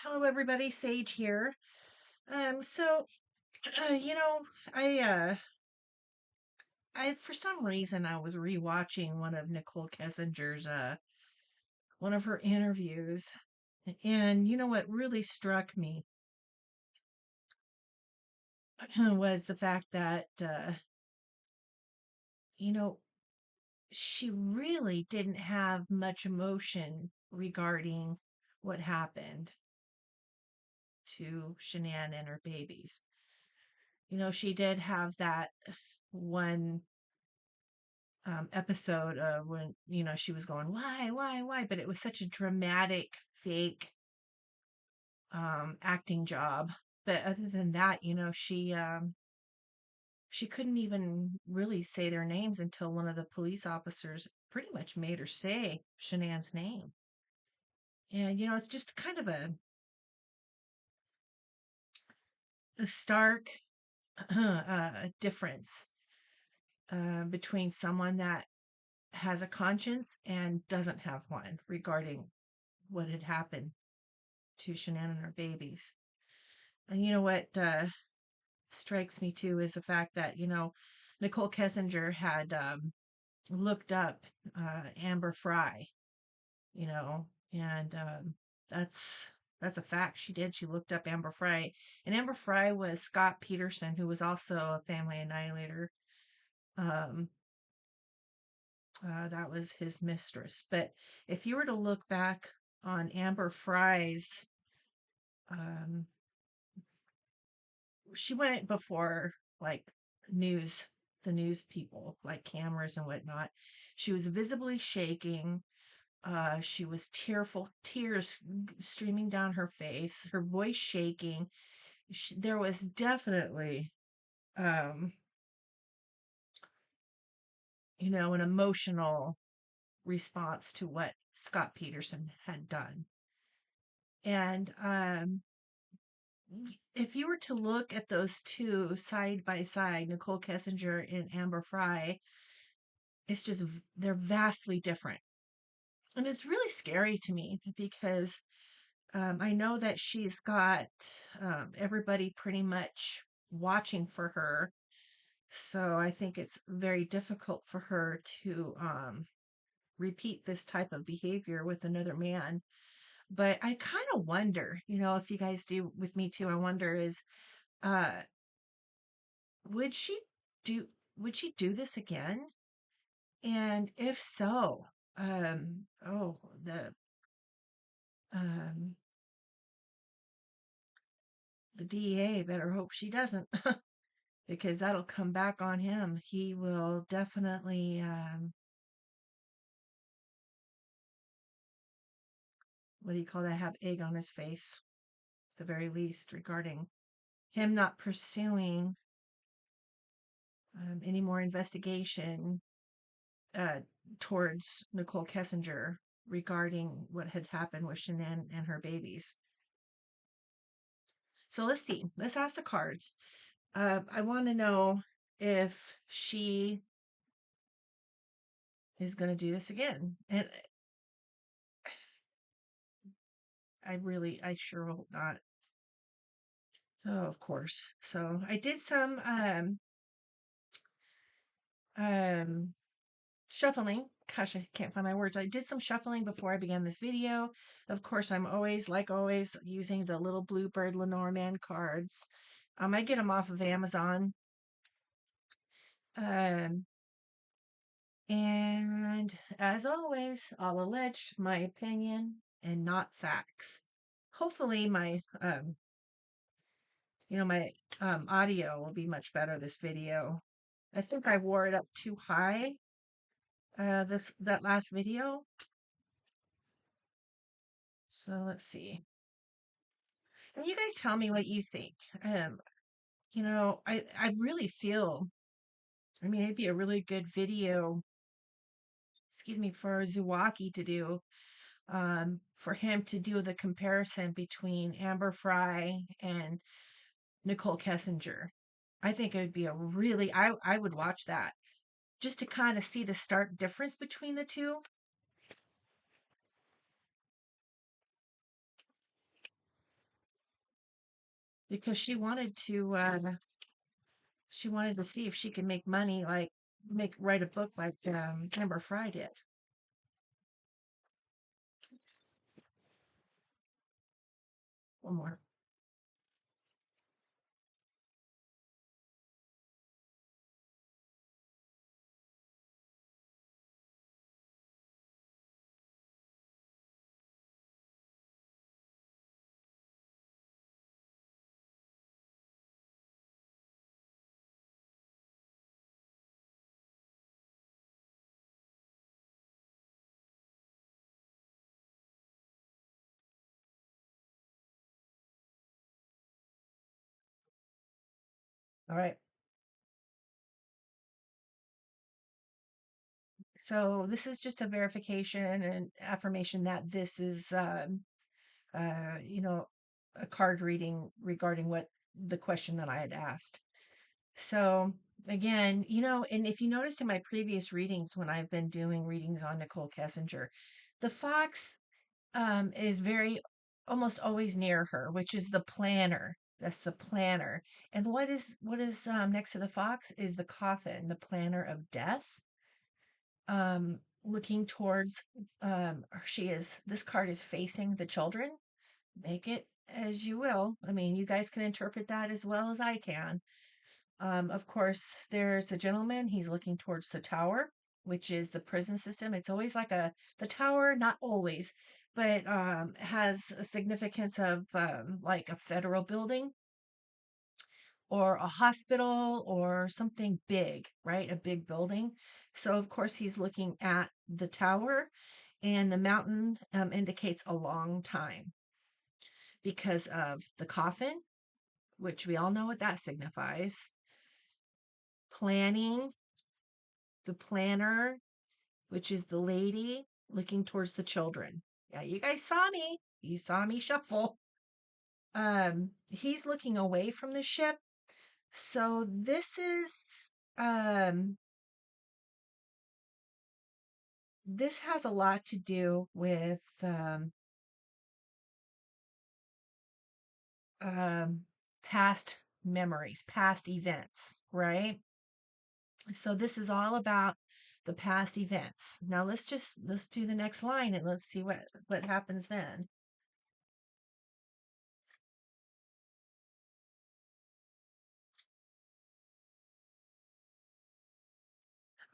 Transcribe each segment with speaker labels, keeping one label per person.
Speaker 1: Hello, everybody. Sage here. So, you know, I, uh, for some reason, I was rewatching one of Nichol Kessinger's, one of her interviews, and you know what really struck me was the fact that, you know, she really didn't have much emotion regarding what happened to Shanann and her babies. She did have that one episode of when she was going why, but it was such a dramatic fake acting job. But other than that, she couldn't even really say their names until one of the police officers pretty much made her say Shanann's name. And it's just kind of a stark difference between someone that has a conscience and doesn't have one regarding what had happened to Shanann and her babies. And you know what strikes me too is the fact that, Nichol Kessinger had looked up Amber Fry, you know, and that's a fact. She did. She looked up Amber Fry. And Amber Fry was Scott Peterson, who was also a family annihilator. Um, that was his mistress. But if you were to look back on Amber Fry's um, she went before like news the news people like cameras and whatnot. She was visibly shaking. She was tearful, tears streaming down her face, her voice shaking. There was definitely um an emotional response to what Scott Peterson had done. And if you were to look at those two side by side, Nichol Kessinger and Amber Fry, it's just they're vastly different. And it's really scary to me because I know that she's got everybody pretty much watching for her. So I think it's very difficult for her to repeat this type of behavior with another man. But I kind of wonder, if you guys do with me too, I wonder is uh would she do would she do this again? And if so, oh, um, the DEA better hope she doesn't, because that'll come back on him. He will definitely, what do you call that? Have egg on his face, at the very least, regarding him not pursuing any more investigation uh, towards Nichol Kessinger regarding what had happened with Shanann and her babies. So let's see. Let's ask the cards. I want to know if she is going to do this again. And I sure hope not. Oh, of course. So I did some um shuffling. Gosh, I can't find my words. I did some shuffling before I began this video. Of course, I'm always, like always, using the little Bluebird Lenormand cards. I get them off of Amazon. Um, and as always, I'll allege my opinion and not facts. Hopefully, my audio will be much better this video. I think I wore it up too high that last video. So let's see. And you guys tell me what you think. I really feel, it'd be a really good video, excuse me, for Zuwaki to do, for him to do the comparison between Amber Fry and Nichol Kessinger. I think it would be I would watch that just to kind of see the stark difference between the two. because she wanted to see if she could make money, like write a book like Amber Fry did. One more. All right. So this is just a verification and affirmation that this is, you know, a card reading regarding what the question that I had asked. So again, and if you noticed in my previous readings, when I've been doing readings on Nichol Kessinger, the fox is very almost always near her, which is the planner. That's the planner. And what is next to the fox is the coffin, the planner of death. Looking towards this card is facing the children. Make it as you will. I mean, you guys can interpret that as well as I can. Of course, there's a gentleman. He's looking towards the tower, which is the prison system. It's always like the tower, not always, but has a significance of like a federal building or a hospital or something big, right? A big building. So, of course, he's looking at the tower, and the mountain indicates a long time because of the coffin, which we all know what that signifies. Planning, the planner, which is the lady looking towards the children. Yeah, you guys saw me. You saw me shuffle. He's looking away from the ship. So this has a lot to do with um, past memories, past events, right? So this is all about the past events. Now let's do the next line and let's see what happens then.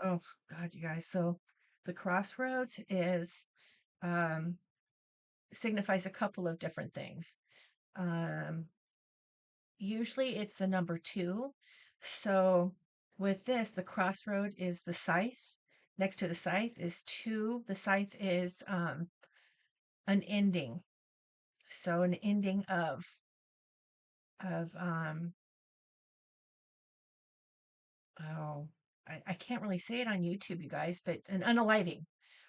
Speaker 1: Oh God, you guys. So the crossroads is um signifies a couple of different things. Um Usually it's the number two. So with this, the crossroad is the scythe. Next to the scythe is two. The scythe is an ending. So an ending of oh, I can't really say it on YouTube, you guys, but an unaliving,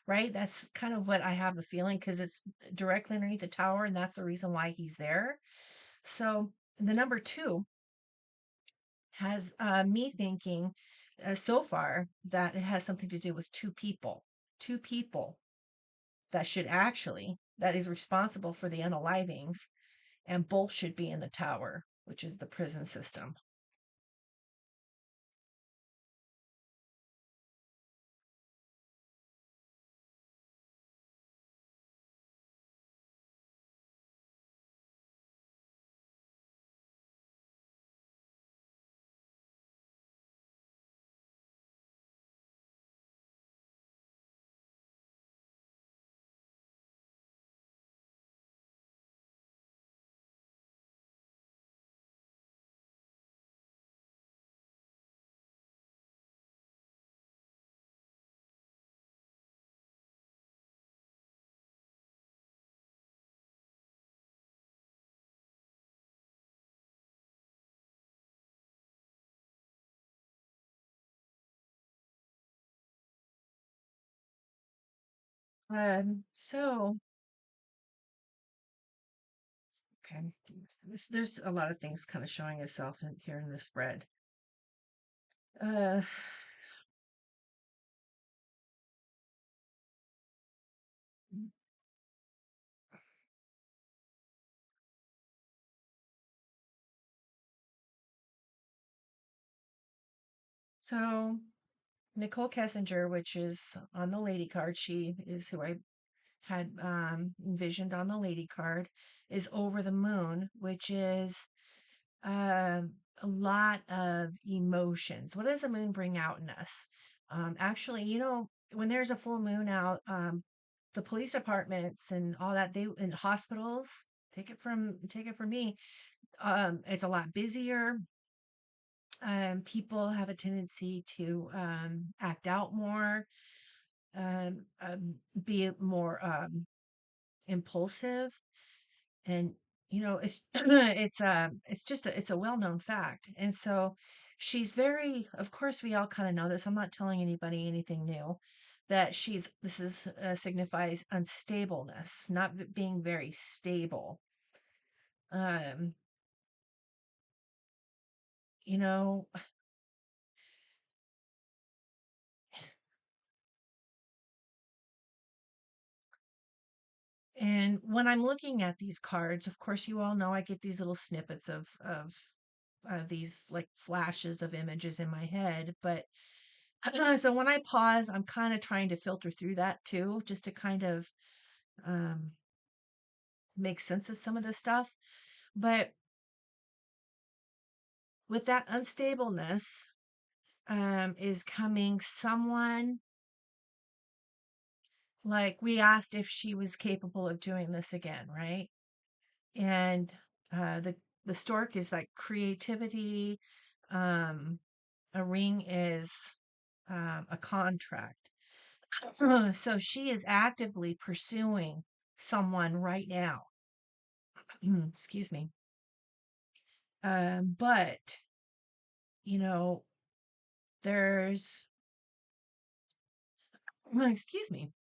Speaker 1: right? That's kind of what I have a feeling because it's directly underneath the tower, and that's the reason why he's there. So the number two has me thinking so far that it has something to do with two people that is responsible for the unalivings, and both should be in the tower, which is the prison system. So okay, there's a lot of things kind of showing itself here in the spread. Uh, So Nichol Kessinger, which is on the lady card, she is who I had envisioned on the lady card, is over the moon, which is a lot of emotions. What does the moon bring out in us? Actually, when there's a full moon out, the police departments and all that, they in hospitals, take it from me, it's a lot busier. People have a tendency to act out more, um, um, be more impulsive, and it's it's a well-known fact. And so she's very, of course we all kind of know this, I'm not telling anybody anything new, that she's this is signifies unstableness, not being very stable. um you know and when I'm looking at these cards, of course you all know I get these little snippets of these like flashes of images in my head. But so when I pause, I'm kind of trying to filter through that too, just to kind of um, make sense of some of this stuff. But with that unstableness is coming someone, like we asked if she was capable of doing this again, right? And the stork is like creativity. Um, a ring is a contract. So she is actively pursuing someone right now. Excuse me. But, you know, there's, excuse me.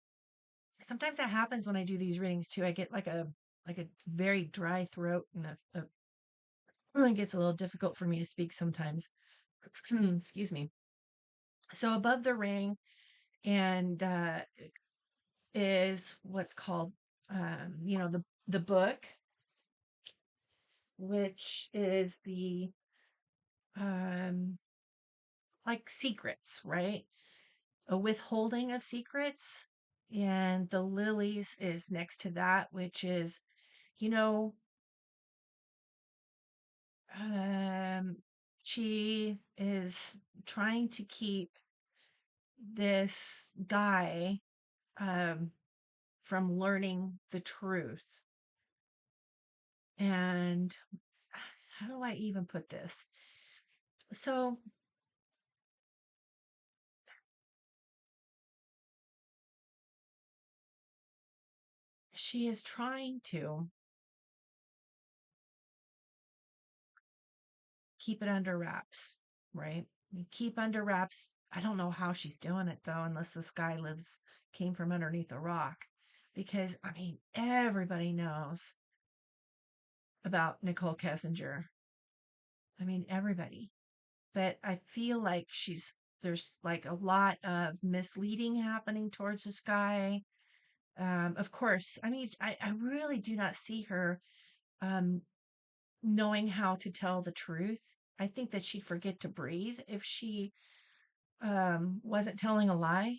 Speaker 1: Sometimes that happens when I do these readings too. I get like a very dry throat, and it gets a little difficult for me to speak sometimes. Excuse me. So above the ring and is what's called, the book, which is the um, like secrets, right? A withholding of secrets. And the lilies is next to that, which is, you know, um, she is trying to keep this guy um, from learning the truth. And how do I even put this? So she is trying to keep it under wraps, right? Keep under wraps. I don't know how she's doing it though, unless this guy came from underneath a rock. Because I mean, everybody knows about Nichol Kessinger. I mean, everybody. But I feel like there's like a lot of misleading happening towards this guy. Of course, I mean, I really do not see her um, knowing how to tell the truth. I think that she'd forget to breathe if she wasn't telling a lie.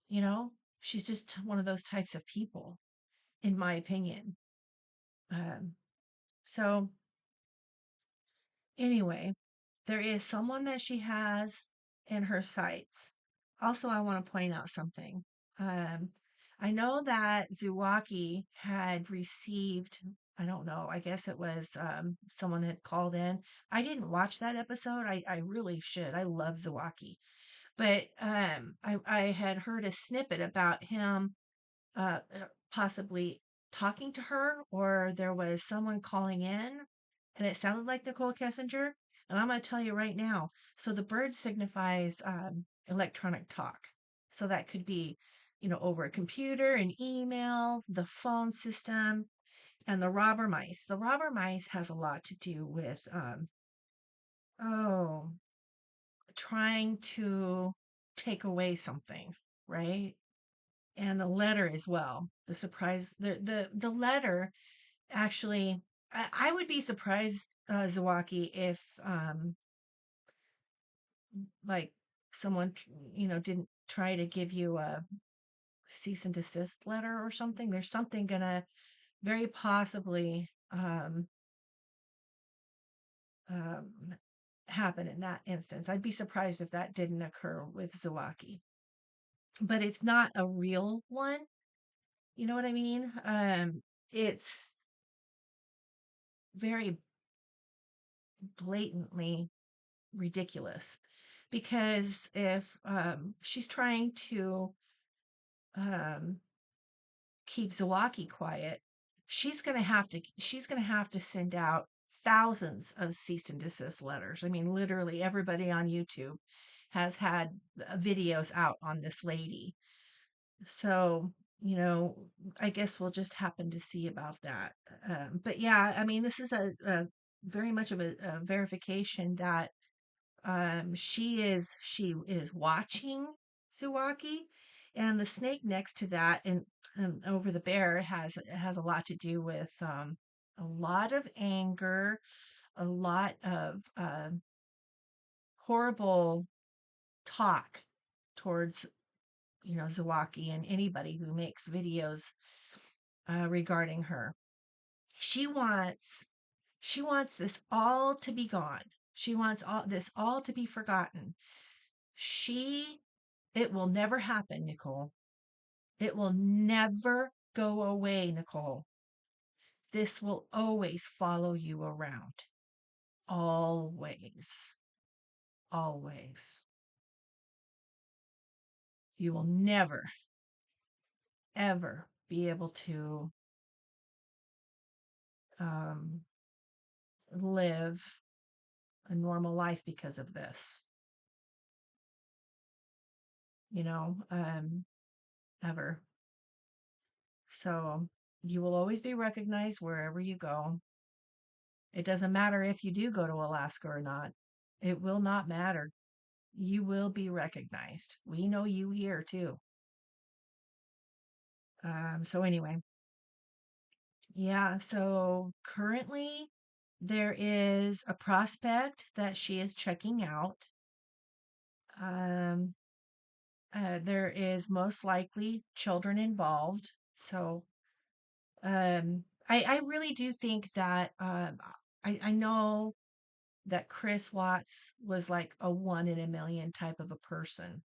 Speaker 1: You know, she's just one of those types of people, in my opinion. Um, so, anyway, there is someone that she has in her sights. Also, I want to point out something. Um, I know that Zuwaki had received, I don't know, I guess it was someone had called in. I didn't watch that episode. I really should. I love Zuwaki. But I had heard a snippet about him possibly talking to her, or there was someone calling in, and it sounded like Nichol Kessinger. And I'm going to tell you right now. So the bird signifies electronic talk. So that could be, over a computer, an email, the phone system, and the robber mice. The robber mice has a lot to do with, oh, trying to take away something, right? And the letter as well. The surprise, the letter actually. I would be surprised, Zawaki, if like someone, didn't try to give you a cease and desist letter or something. There's something gonna very possibly um, happen in that instance. I'd be surprised if that didn't occur with Zawaki, but it's not a real one. You know what I mean? It's very blatantly ridiculous because if she's trying to um, keep Zawaki quiet, she's gonna have to send out thousands of cease and desist letters. I mean, literally everybody on YouTube has had videos out on this lady. So, I guess we'll just happen to see about that. But yeah, I mean, this is a very much of a verification that she is watching Suwaki, and the snake next to that and over the bear has a lot to do with a lot of anger, a lot of horrible talk towards Zawaki and anybody who makes videos regarding her. She wants she wants this all to be gone. She wants all to be forgotten. She It will never happen, Nicole. It will never go away, Nicole. This will always follow you around. Always. Always. You will never, ever be able to um, live a normal life because of this, you know, um, ever. So you will always be recognized wherever you go. It doesn't matter if you do go to Alaska or not. It will not matter. You will be recognized. We know you here too. So anyway, yeah. So currently there is a prospect that she is checking out. Um, there is most likely children involved. So I really do think that I know that Chris Watts was like a 1 in a million type of a person.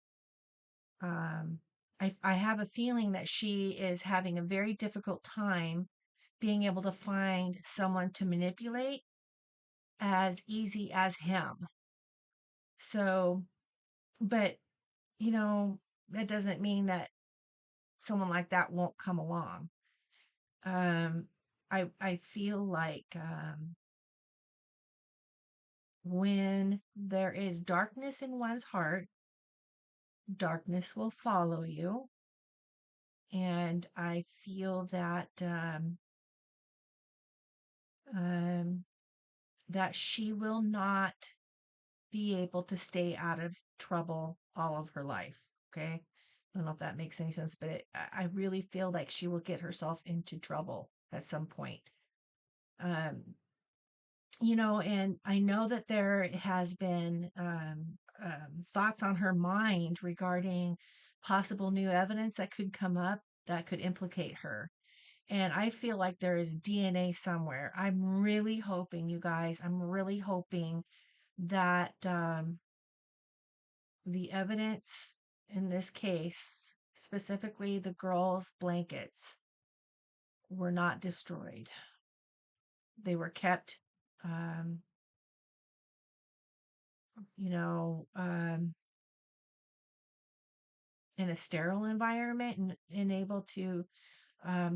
Speaker 1: Um, I have a feeling that she is having a very difficult time being able to find someone to manipulate as easy as him. So, but that doesn't mean that someone like that won't come along. Um, I feel like when there is darkness in one's heart, darkness will follow you. And I feel um, that she will not be able to stay out of trouble all of her life. Okay. I don't know if that makes any sense, but I really feel like she will get herself into trouble at some point. Um, and I know that there has been thoughts on her mind regarding possible new evidence that could come up that could implicate her. And I feel like there is DNA somewhere. I'm really hoping, you guys, I'm really hoping that the evidence in this case, specifically the girls' blankets, were not destroyed. They were kept, um, you know, um, in a sterile environment and able to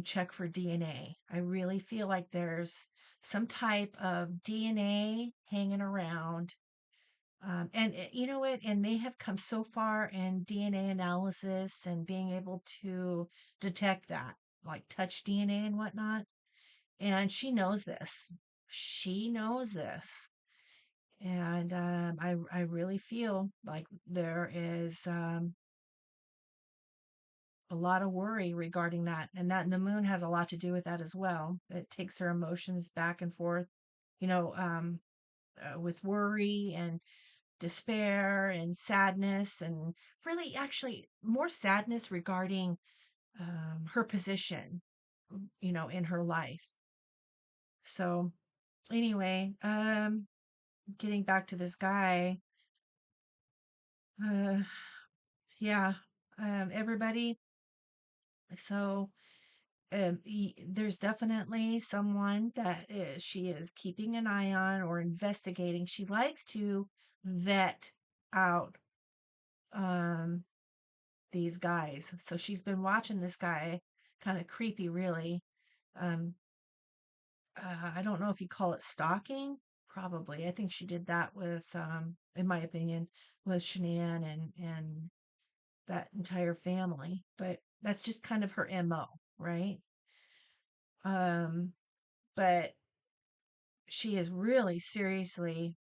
Speaker 1: check for DNA. I really feel like there's some type of DNA hanging around. And you know what? And they have come so far in DNA analysis and being able to detect that, like touch DNA and whatnot. And she knows this. She knows this. And I really feel like there is a lot of worry regarding that. And the moon has a lot to do with that as well. It takes her emotions back and forth, you know, with worry and despair and sadness, and really actually more sadness regarding her position, in her life. So anyway, getting back to this guy, uh, yeah, everybody. So there's definitely someone that she is keeping an eye on or investigating. She likes to vet out um, these guys. So she's been watching this guy, kind of creepy, really. Um, I don't know if you call it stalking. Probably. I think she did that with, in my opinion, with Shanann and that entire family. But that's just kind of her MO, right? Um, but she is really seriously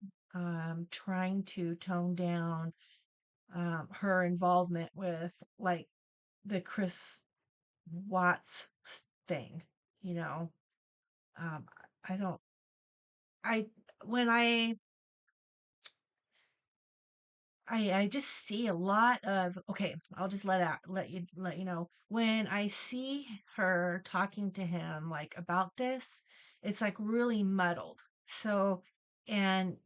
Speaker 1: trying to tone down her involvement with like the Chris Watts thing. You know, um, I don't. I when I just see a lot of, okay, I'll just let you know, when I see her talking to him like about this, it's like really muddled. So, and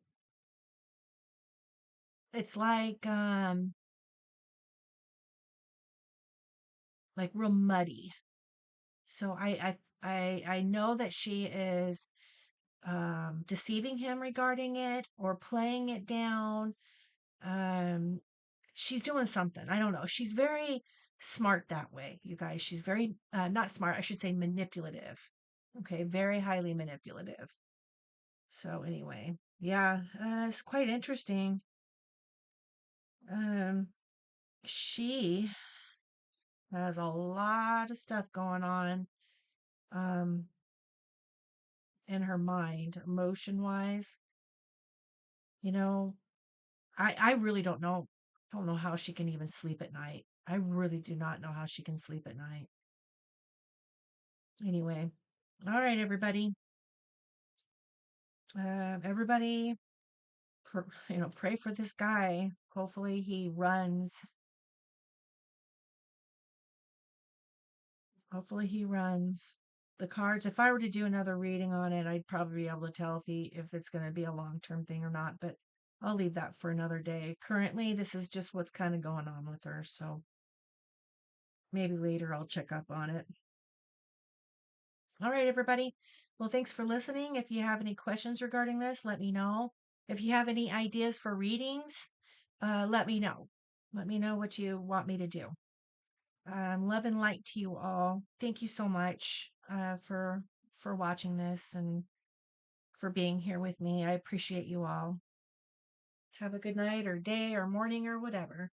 Speaker 1: it's like real muddy. So I know that she is deceiving him regarding it or playing it down. Um she's doing something. I don't know. She's very smart that way, you guys. She's very not smart, I should say manipulative. Okay, very highly manipulative. So anyway, yeah, it's quite interesting. Um she has a lot of stuff going on um in her mind, emotion wise. You know, I really don't know how she can even sleep at night. I really do not know how she can sleep at night. Anyway, all right, everybody. Everybody, pray for this guy. Hopefully he runs. Hopefully he runs. The cards, if I were to do another reading on it, I'd probably be able to tell if it's going to be a long-term thing or not, but I'll leave that for another day. Currently, this is just what's kind of going on with her, so maybe later I'll check up on it. All right, everybody. Well, thanks for listening. If you have any questions regarding this, let me know. If you have any ideas for readings, let me know. Let me know what you want me to do. Love and light to you all. Thank you so much for watching this and for being here with me. I appreciate you all. Have a good night or day or morning or whatever.